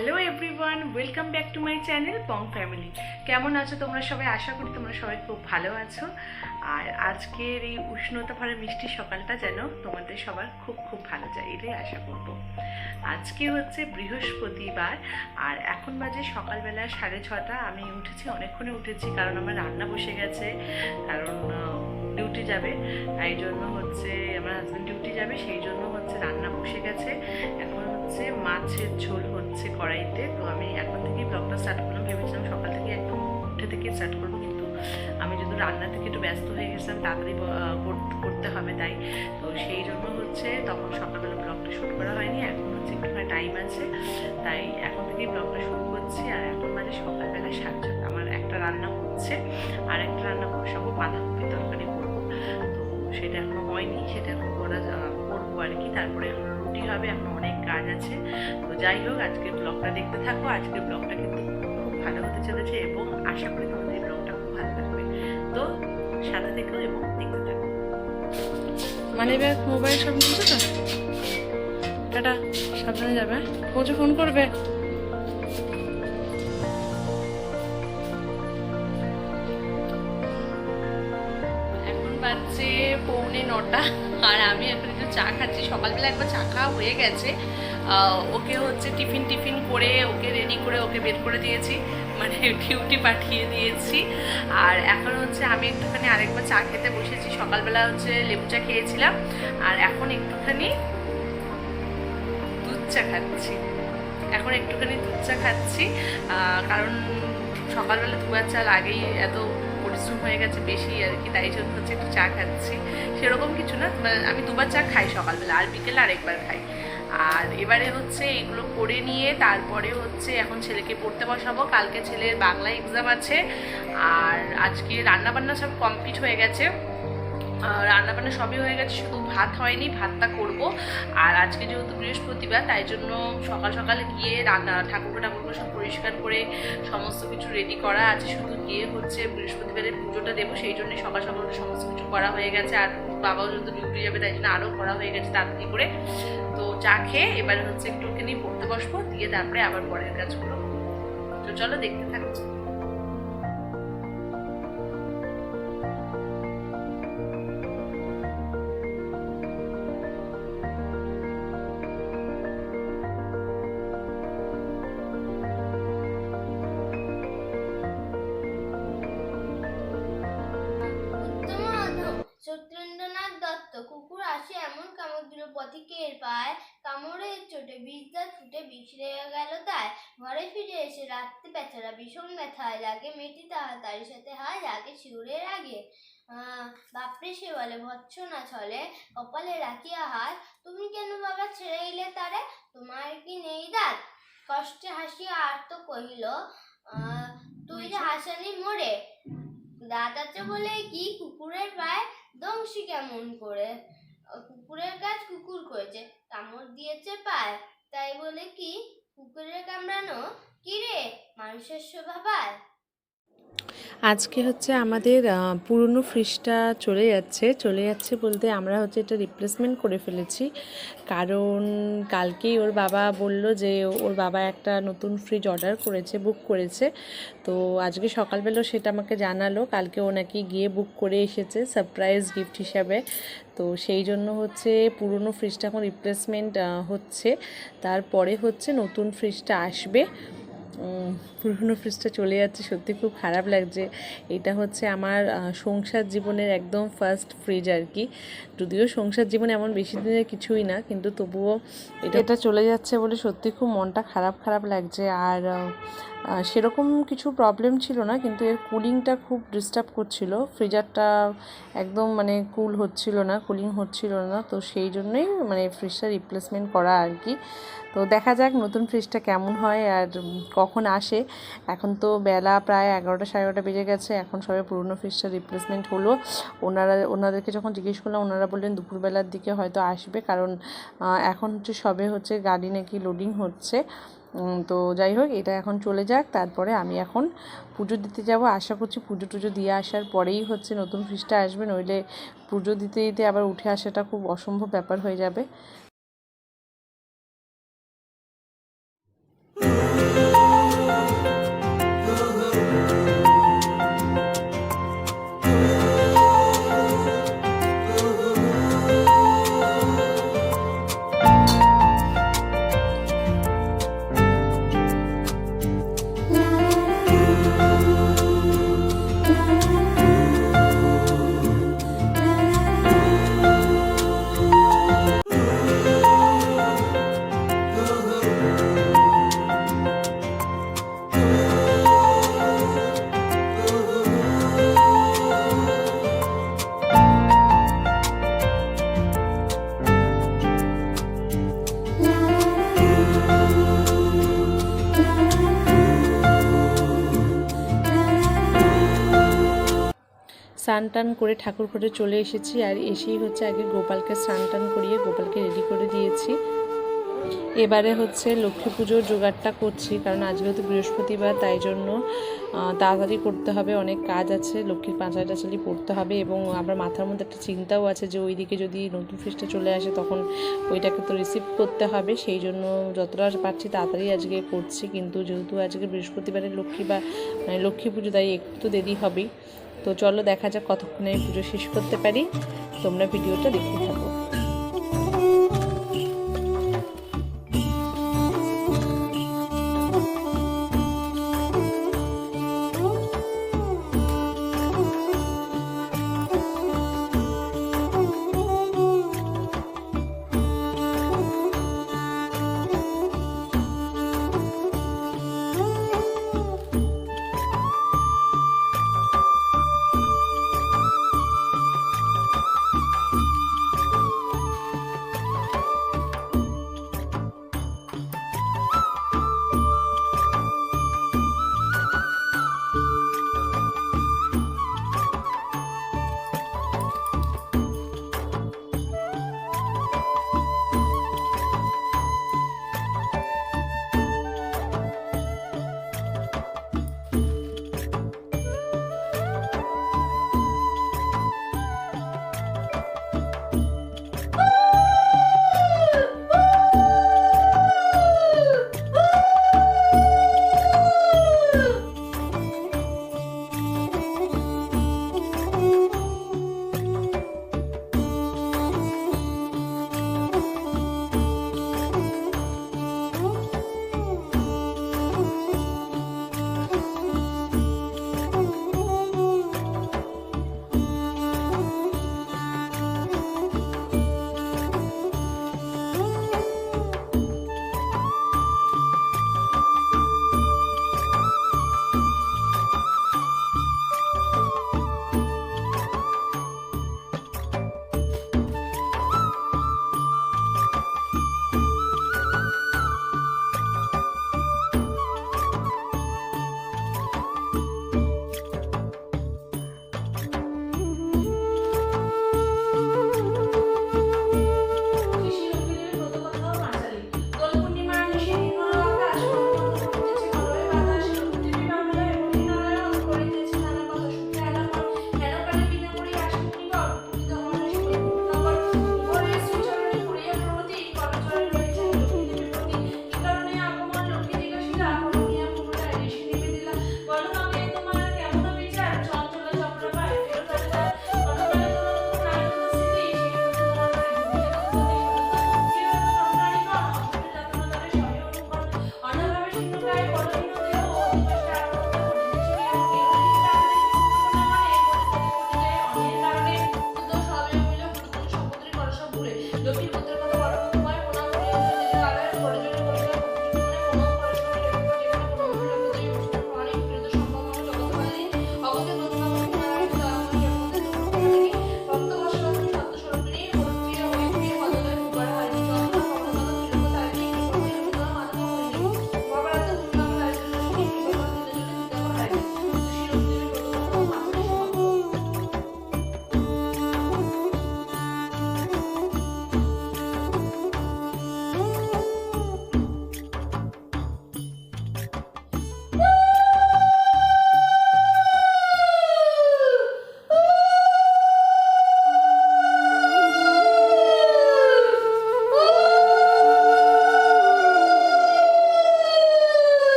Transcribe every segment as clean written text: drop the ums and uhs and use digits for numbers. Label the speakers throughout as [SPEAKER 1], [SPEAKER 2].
[SPEAKER 1] Hello everyone, welcome back to my channel pong family. কেমন আছো তোমরা সবাই? আশা করি তোমরা সবাই খুব ভালো আছো। আর আজকের এই উষ্ণতা ভরা মিষ্টি সকালটা যেন তোমাদের সবার খুব খুব ভালো যায়, এটাই আশা করব। আজকে হচ্ছে বৃহস্পতিবার আর এখন বাজে সকালবেলা 6:30। আমি উঠেছি, অনেকক্ষণে উঠেছি, কারণ আমার রান্না বসে গেছে। কারণ ডিউটি যাবে, তাই জন্য হচ্ছে আমার হাজব্যান্ড ডিউটি যাবে, সেই জন্য হচ্ছে রান্না বসে গেছে। এখন হচ্ছে মাছের ঝোল হচ্ছে কড়াইতে। তো আমি এখন থেকেই ব্লগটা স্টার্ট করলাম, ভেবেছিলাম সকাল থেকে একদম উঠে থেকে স্টার্ট করবো, কিন্তু আমি যদি রান্না থেকে একটু ব্যস্ত হয়ে গেছিলাম, তাড়াতাড়ি করতে হবে, তাই তো সেই জন্য হচ্ছে তখন সকালবেলা ব্লগটা শ্যুট করা হয়নি। এখন হচ্ছে একটুখানি টাইম আছে, তাই এখন থেকেই ব্লগটা শুরু করছি। আর এখন বাজে সকালবেলা 6:30। আমার একটা রান্না হচ্ছে আর একটা রান্না বসাবো, বাঁধাকপি তরকারি করবো। তো সেটা এখনো হয়নি, সেটা এখন করবো আর কি। তারপরে এখন রুটি হবে, এখন অনেক কাজ আছে। তো যাই হোক, আজকের ব্লগটা দেখতে থাকো। আজকের ব্লগটা কিন্তু খুব ভালো হতে চলেছে এবং আশা করি তোমাদের এই ব্লগটা খুব ভালো লাগবে। তো সাথে থেকো এবং দেখতে থাকো। মানে ব্যাগ, মোবাইল সব নিচ্ছে তো, টাটা, সাবধানে যাবে, পৌঁছে ফোন করবে। এখন বাজছে 8:45 আর আমি এখন একটু চা খাচ্ছি। সকালবেলা একবার চা খাওয়া হয়ে গেছে। ওকে হচ্ছে টিফিন করে ওকে রেডি করে ওকে বের করে দিয়েছি, মানে ডিউটি পাঠিয়ে দিয়েছি। আর এখন হচ্ছে আমি একটুখানি আরেকবার চা খেতে বসেছি। সকালবেলা হচ্ছে লেবু চা খেয়েছিলাম আর এখন একটুখানি দুধ চা খাচ্ছি। কারণ সকালবেলা দুবার চা লাগেই, এত পরিশ্রম হয়ে গেছে বেশি আর কি, তাই জন্য হচ্ছে একটু চা খাচ্ছি। সেরকম কিছু না, আমি দুবার চা খাই সকালবেলা, আর বিকেলে আরেকবার খাই। আর এবারে হচ্ছে এগুলো করে নিয়ে তারপরে হচ্ছে এখন ছেলেকে পড়তে বসাবো। কালকে ছেলের বাংলা এক্সাম আছে। আর আজকে রান্নাবান্না সব কমপ্লিট হয়ে গেছে, রান্নাবান্না সবই হয়ে গেছে, শুধু ভাত হয়নি, ভাতটা করব। আর আজকে যেহেতু বৃহস্পতিবার, তাই জন্য সকাল সকাল গিয়ে ঠাকুর সব পরিষ্কার করে সমস্ত কিছু রেডি করা আছে। শুধু গিয়ে হচ্ছে বৃহস্পতিবারের পুজোটা দেবো, সেই জন্য সকাল সকাল সমস্ত কিছু করা হয়ে গেছে। আর বাবাও যেহেতু ডিউটি যাবে, তাই জন্য আরও করা হয়ে গেছে তাড়াতাড়ি করে। তো চা খেয়ে এবার হচ্ছে একটুখানি পড়তে বসবো, দিয়ে তারপরে আবার পরের কাজগুলো। তো চলো দেখতে থাকো।
[SPEAKER 2] সত্যেন্দ্রনাথ দত্ত। কুকুর আসে এমন কামড় দিল পথিকের পায়, কামড়ের চোটে বিষ দাঁত ফুটে বিছড়ে গেল তাই। ঘরে ফিরে এসে রাত্রে বেচারা ভীষণ ব্যথায় লাগে, মেয়েটি তাড়াতাড়ি সাথে হায় লাগে শিউরের আগে। বাপরে সে বলে ভৎসনা ছলে, কপালে রাখিয়া হাত, তুমি কেন বাবা ছেড়ে এলে তারে, তোমার কি নেই দাঁত? কষ্টে হাসিয়া আর্ত কহিল, তুই যে হাসানি মোরে, দাঁত আছে বলে কি কুকুরের পায় দংশি কেমন করে? কুকুরের কাজ কুকুর করেছে, কামড় দিয়েছে পায়, তাই বলে কি কুকুরের কামড়ানো কি রে মানুষের শোভা পায়?
[SPEAKER 1] আজকে হচ্ছে আমাদের পুরনো ফ্রিজটা চলে যাচ্ছে বলতে আমরা হচ্ছে এটা রিপ্লেসমেন্ট করে ফেলেছি। কারণ কালকেই ওর বাবা বলল যে ওর বাবা একটা নতুন ফ্রিজ অর্ডার করেছে, বুক করেছে। তো আজকে সকালবেলা সেটা আমাকে জানালো, কালকে ও নাকি গিয়ে বুক করে এসেছে সারপ্রাইজ গিফট হিসাবে। তো সেই জন্য হচ্ছে পুরনো ফ্রিজটা এখন রিপ্লেসমেন্ট হচ্ছে, তারপরে হচ্ছে নতুন ফ্রিজটা আসবে। পুরনো ফ্রিজটা চলে যাচ্ছে, সত্যি খুব খারাপ লাগছে। এটা হচ্ছে আমার সংসার জীবনের একদম ফার্স্ট ফ্রিজ আর কি। যদিও সংসার জীবন এমন বেশি দিনের কিছুই না, কিন্তু তবুও এটা চলে যাচ্ছে বলে সত্যি খুব মনটা খারাপ লাগছে। আর সেরকম কিছু প্রবলেম ছিল না, কিন্তু এর কুলিংটা খুব ডিস্টার্ব করছিল। ফ্রিজারটা একদম মানে কুলিং হচ্ছিল না। তো সেই জন্যই মানে ফ্রিজটা রিপ্লেসমেন্ট করা আর কি। তো দেখা যাক নতুন ফ্রিজটা কেমন হয় আর কখন আসে। এখন তো বেলা প্রায় 11টা 11:30 বেজে গেছে, এখন সবাই পুরনো ফ্রিজটা রিপ্লেসমেন্ট হলো। ওনাদেরকে যখন জিজ্ঞেস করলাম, ওনারা বললেন দুপুরবেলার দিকে হয়তো আসবে, কারণ এখন হচ্ছে সবে হচ্ছে গাড়ি নাকি লোডিং হচ্ছে। তো যাই হোক, এটা এখন চলে যাক, তারপরে আমি এখন পুজো দিতে যাব। আশা করছি পুজো টুজো দিয়ে আসার পরেই হচ্ছে নতুন ফ্রিজটা আসবে, নইলে পুজো দিতে দিতে আবার উঠে আসাটা খুব অসম্ভব ব্যাপার হয়ে যাবে। স্নান টান করে ঠাকুর ঘরে চলে এসেছি। আর এসেই হচ্ছে আগে গোপালকে স্নান টান করিয়ে গোপালকে রেডি করে দিয়েছি। এবারে হচ্ছে লক্ষ্মী পুজোর জোগাড়টা করছি, কারণ আজকে তো বৃহস্পতিবার, তাই জন্য তাড়াতাড়ি করতে হবে, অনেক কাজ আছে, লক্ষ্মীর পাঁচালি টাচালি পড়তে হবে। এবং আমার মাথার মধ্যে একটা চিন্তাও আছে যে ওইদিকে যদি নতুন ফ্রিজটা চলে আসে তখন ওইটাকে তো রিসিভ করতে হবে, সেই জন্য যতটা পারছি তাড়াতাড়ি আজকে করছি। কিন্তু যেহেতু আজকে বৃহস্পতিবারের লক্ষ্মী পুজো, তাই একটু দেরি হবেই। তো চলো দেখা যাক কতক্ষণে পুজো শেষ করতে পারি, তোমরা ভিডিওটা দেখতে থাকো।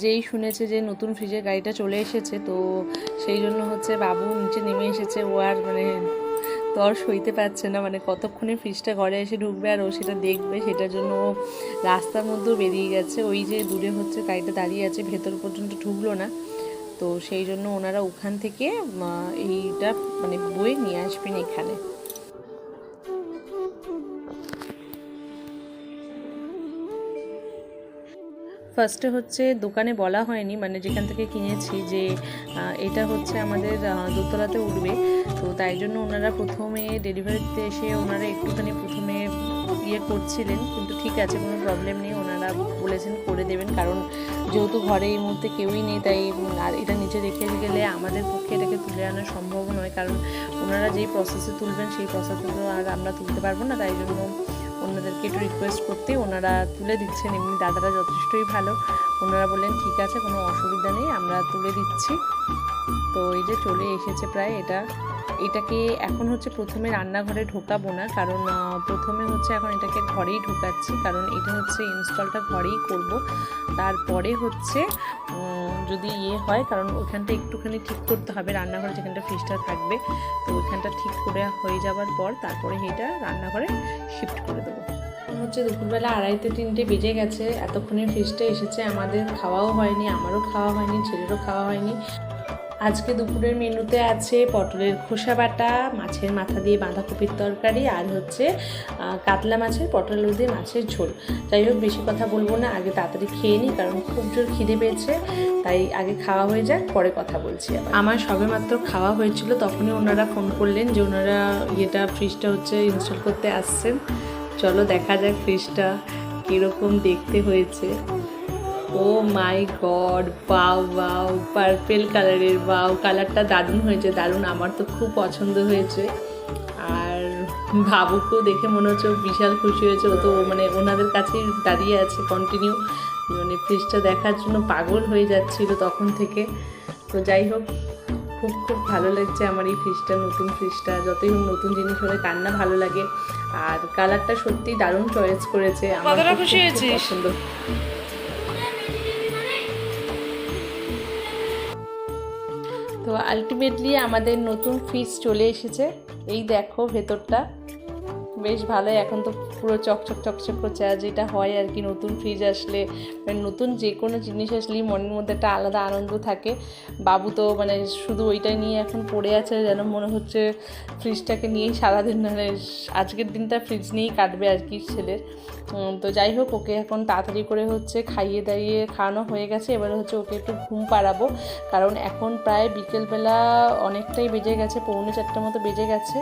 [SPEAKER 1] যেই শুনেছে যে নতুন ফ্রিজের গাড়িটা চলে এসেছে, তো সেই জন্য হচ্ছে বাবু নিচে নেমে এসেছে। ও আর তর সইতে পারছে না, কতক্ষণে ফ্রিজটা ঘরে এসে ঢুকবে আর ও সেটা দেখবে, সেটার জন্য ও রাস্তার মধ্যেও বেরিয়ে গেছে। ওই যে দূরে হচ্ছে গাড়িটা দাঁড়িয়ে আছে, ভেতর পর্যন্ত ঢুকলো না। তো সেই জন্য ওনারা ওখান থেকে এইটা মানে বয়ে নিয়ে আসবেন এখানে। ফার্স্টে হচ্ছে দোকানে বলা হয়নি, মানে যেখান থেকে কিনেছি, যে এটা হচ্ছে আমাদের দোতলাতে উঠবে। তো তাই জন্য ওনারা প্রথমে ডেলিভারিতে এসে ওনারা একটুখানি প্রথমে ইয়ে করছিলেন, কিন্তু ঠিক আছে, কোনো প্রবলেম নেই, ওনারা বলেছেন করে দেবেন, কারণ যেহেতু ঘরে এই মুহূর্তে কেউই নেই, তাই আর এটা নিচে রেখে গেলে আমাদের পক্ষে এটাকে তুলে আনা সম্ভব নয়, কারণ ওনারা যেই প্রসেসে তুলবেন সেই প্রসেসে তো আর আমরা তুলতে পারবো না। তাই জন্য ওনাদেরকে একটু রিকোয়েস্ট করতে ওনারা তুলে দিচ্ছেন। এমনি দাদারা যথেষ্টই ভালো, ওনারা বললেন ঠিক আছে, কোনো অসুবিধা নেই, আমরা তুলে দিচ্ছি। তো এই যে চলে এসেছে প্রায়। এটাকে এখন হচ্ছে প্রথমে রান্নাঘরে ঢোকাবো না, কারণ প্রথমে হচ্ছে এখন এটাকে ঘরেই ঢোকাচ্ছি, কারণ এটা হচ্ছে ইনস্টলটা ঘরেই করব। তারপরে হচ্ছে যদি হয়, কারণ ওইখানটা একটুখানি ঠিক করতে হবে, রান্নাঘরে যেখানটা ফ্রিজটা থাকবে, তো ওইখানটা ঠিক করে হয়ে যাওয়ার পর তারপরে এটা রান্নাঘরে শিফট করে দেবো। হচ্ছে দুপুরবেলা 2:30-3টে বেজে গেছে, এতক্ষণে ফ্রিজটা এসেছে, আমাদের খাওয়াও হয়নি, আমারও খাওয়া হয়নি, ছেলেরও খাওয়া হয়নি। আজকে দুপুরের মেনুতে আছে পটলের খোসা বাটা, মাছের মাথা দিয়ে বাঁধাকপির তরকারি, আর হচ্ছে কাতলা মাছের পটল দিয়ে মাছের ঝোল। যাই হোক, বেশি কথা বলবো না, আগে তাড়াতাড়ি খেয়ে নিই, কারণ খুব জোর খিদে পেয়েছে, তাই আগে খাওয়া হয়ে যাক, পরে কথা বলছি। আমার সবেমাত্র খাওয়া হয়েছিল, তখনই ওনারা ফোন করলেন যে ওনারা ফ্রিজটা হচ্ছে ইনস্টল করতে আসছেন। চলো দেখা যাক ফ্রিজটা কীরকম দেখতে হয়েছে। ও মাই গড, বাউ বাউ, পার্পেল কালারের, বাউ, কালারটা দারুণ হয়েছে, দারুণ, আমার তো খুব পছন্দ হয়েছে। আর বাবুকেও দেখে মনে হচ্ছে বিশাল খুশি হয়েছে, ও তো মানে ওনাদের কাছেই দাঁড়িয়ে আছে কন্টিনিউ, মানে ফ্রিজটা দেখার জন্য পাগল হয়ে যাচ্ছিল তখন থেকে। তো যাই হোক, খুব খুব ভালো লাগছে আমার এই ফ্রিজটা, নতুন ফ্রিজটা। যতই হোক নতুন জিনিস হলে কার না ভালো লাগে, আর কালারটা সত্যি দারুণ চয়েস করেছে, আমার খুশি হয়েছে, পছন্দ। তো আলটিমেটলি আমাদের নতুন ফ্রিজ চলে এসেছে। এই দেখো ভেতরটা বেশ ভালোই, এখন তো পুরো চকচক চকচক করছে, আর যেটা হয় আর কি নতুন ফ্রিজ আসলে, মানে নতুন যে কোনো জিনিস আসলেই মনের মধ্যে একটা আলাদা আনন্দ থাকে। বাবু তো মানে শুধু ওইটাই নিয়ে এখন পড়ে আছে, যেন মনে হচ্ছে ফ্রিজটাকে নিয়েই সারাদিন, মানে আজকের দিনটা ফ্রিজ নিয়েই কাটবে আর কি ছেলের। তো যাই হোক, ওকে এখন তাড়াতাড়ি করে হচ্ছে খাইয়ে দাইয়ে খাওয়ানো হয়ে গেছে, এবারে হচ্ছে ওকে একটু ঘুম পাড়াবো, কারণ এখন প্রায় বিকেলবেলা অনেকটাই বেজে গেছে, 3:45 মতো বেজে গেছে।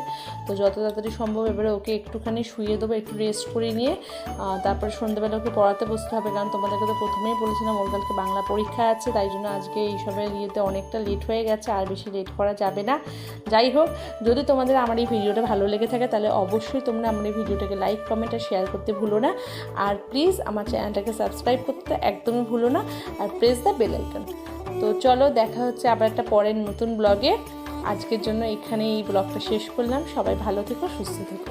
[SPEAKER 1] তো যত তাড়াতাড়ি সম্ভব এবারে ওকে একটুখানি শুইয়ে দেবো, একটু রেস্ট করে নিয়ে তারপরে সন্ধ্যেবেলা ওকে পড়াতে বসতে হবে, কারণ তোমাদেরকে তো প্রথমেই বলেছিলাম ওর কালকে বাংলা পরীক্ষা আছে, তাই জন্য আজকে এইসবের অনেকটা লেট হয়ে গেছে, আর বেশি লেট করা যাবে না। যাই হোক, যদি তোমাদের আমার এই ভিডিওটা ভালো লেগে থাকে তাহলে অবশ্যই তোমরা আমার এই ভিডিওটাকে লাইক, কমেন্ট আর শেয়ার করতে ভুলো না, আর প্লিজ আমার চ্যানেলটাকে সাবস্ক্রাইব করতে একদমই ভুলো না, আর প্রেস দ্য বেল আইকন। তো চলো, দেখা হচ্ছে আবার একটা পরের নতুন ব্লগে। আজকের জন্য এখানে এই ব্লগটা শেষ করলাম। সবাই ভালো থেকো, সুস্থ থেকো।